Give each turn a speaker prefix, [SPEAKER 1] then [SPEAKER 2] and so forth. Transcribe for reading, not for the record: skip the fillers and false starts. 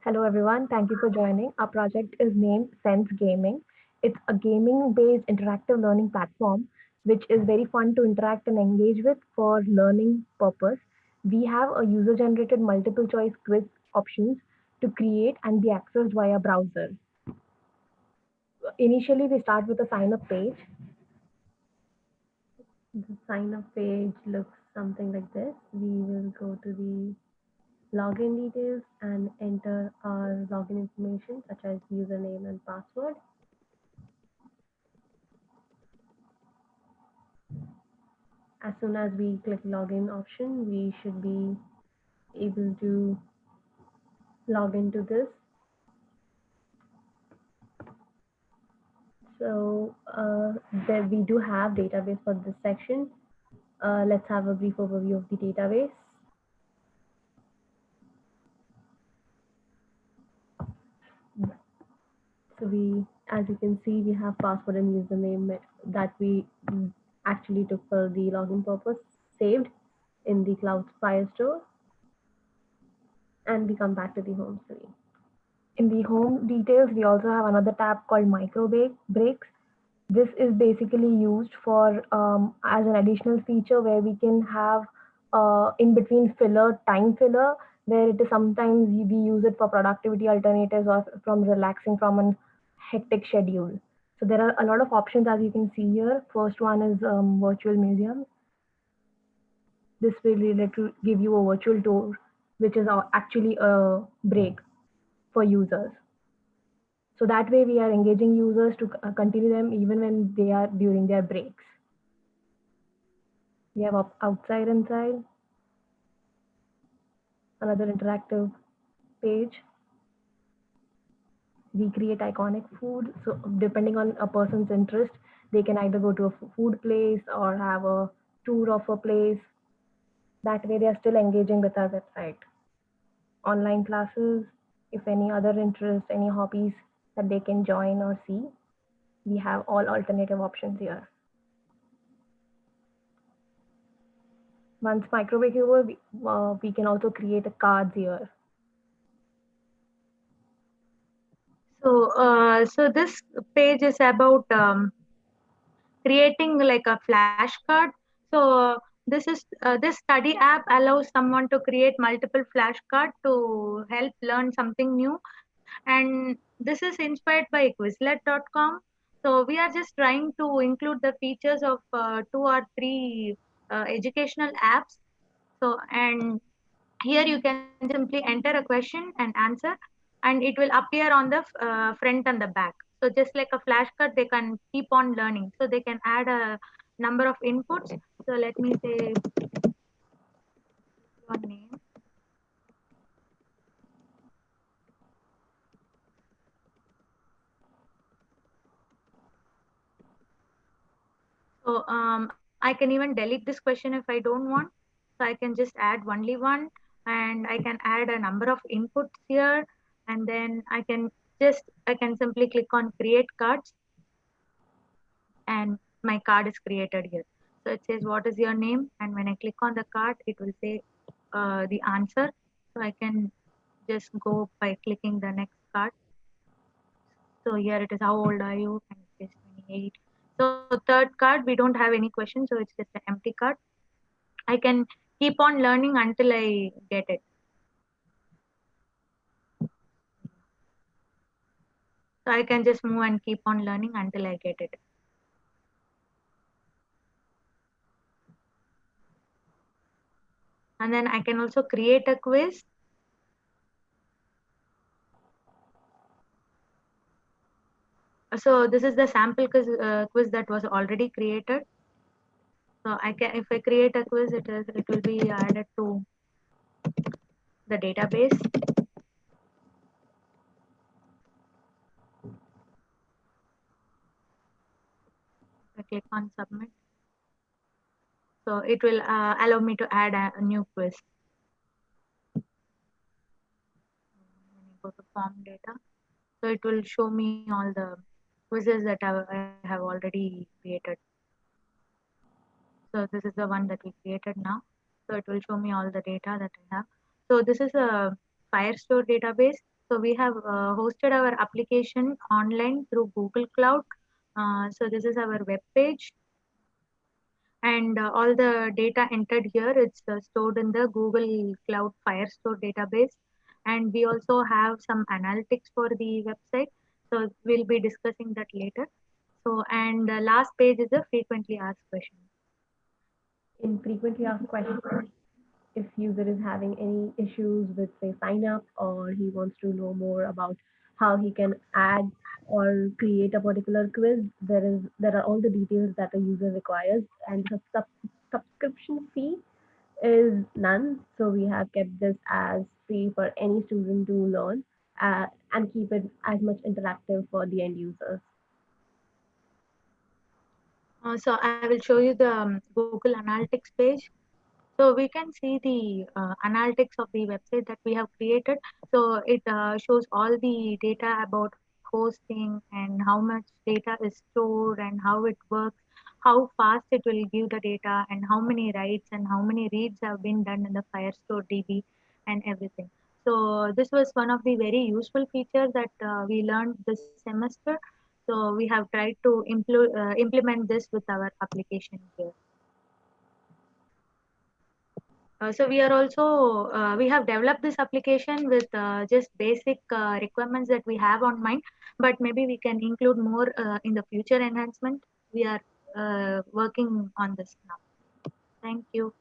[SPEAKER 1] Hello everyone, thank you for joining. Our project is named Sense Gaming. It's a gaming based interactive learning platform which is very fun to interact and engage with for learning purpose. We have a user generated multiple choice quiz options to create and be accessed via browser. Initially, we start with a sign up page. The sign up page looks something like this. We will go to the login details and enter our login information such as username and password. As soon as we click login option, we should be able to log into this. So there we do have database for this section. Let's have a brief overview of the database. So as you can see, we have password and username that we actually took for the login purpose saved in the Cloud Firestore, and we come back to the home screen. In the home details, we also have another tab called micro breaks. This is basically used for as an additional feature where we can have in between filler, time filler, where it is sometimes we use it for productivity alternatives or from relaxing from a hectic schedule. So there are a lot of options as you can see here. First one is virtual museum. This will let you give you a virtual tour, which is actually a break for users. So that way we are engaging users to continue them even when they are during their breaks. We have outside inside, another interactive page. We create iconic food. So depending on a person's interest, they can either go to a food place or have a tour of a place. That way they are still engaging with our website. Online classes, if any other interest, any hobbies that they can join or see, we have all alternative options here. Once microwave over, we can also create a cards here.
[SPEAKER 2] So this page is about creating like a flashcard. So this study app allows someone to create multiple flashcards to help learn something new, and this is inspired by Quizlet.com. So we are just trying to include the features of two or three educational apps. So and here you can simply enter a question and answer, and it will appear on the front and the back. So just like a flashcard, they can keep on learning. So they can add a number of inputs. So let me say your name. So I can even delete this question if I don't want. So I can just add only one, and I can add a number of inputs here, and then I can simply click on create cards, and my card is created here. So it says what is your name, and when I click on the card, it will say the answer. So I can just go by clicking the next card. So here it is, how old are you? And it says 28. So third card, we don't have any question, so it's just an empty card. I can keep on learning until I get it. So I can just move and keep on learning until I get it. And then I can also create a quiz. So this is the sample quiz that was already created. So I can, if I create a quiz, it will be added to the database. I click on submit. So it will allow me to add a new quiz. When I go to form data, so it will show me all the quizzes that I have already created. So this is the one that we created now. So it will show me all the data that I have. So this is a Firestore database. So we have hosted our application online through Google Cloud. So this is our web page, and all the data entered here, it's stored in the Google Cloud Firestore database. And we also have some analytics for the website. So we'll be discussing that later. So, and the last page is a frequently asked question.
[SPEAKER 1] In frequently asked questions, if user is having any issues with say sign up, or he wants to know more about how he can add or create a particular quiz, there are all the details that a user requires, and the subscription fee is none. So we have kept this as free for any student to learn, and keep it as much interactive for the end users.
[SPEAKER 2] So I will show you the Google Analytics page. So we can see the analytics of the website that we have created. So it shows all the data about hosting and how much data is stored and how it works, how fast it will give the data, and how many writes and how many reads have been done in the Firestore DB and everything. So this was one of the very useful features that we learned this semester. So we have tried to implement this with our application here. So we are also we have developed this application with just basic requirements that we have on mind, but maybe we can include more in the future enhancement. We are working on this now. Thank you.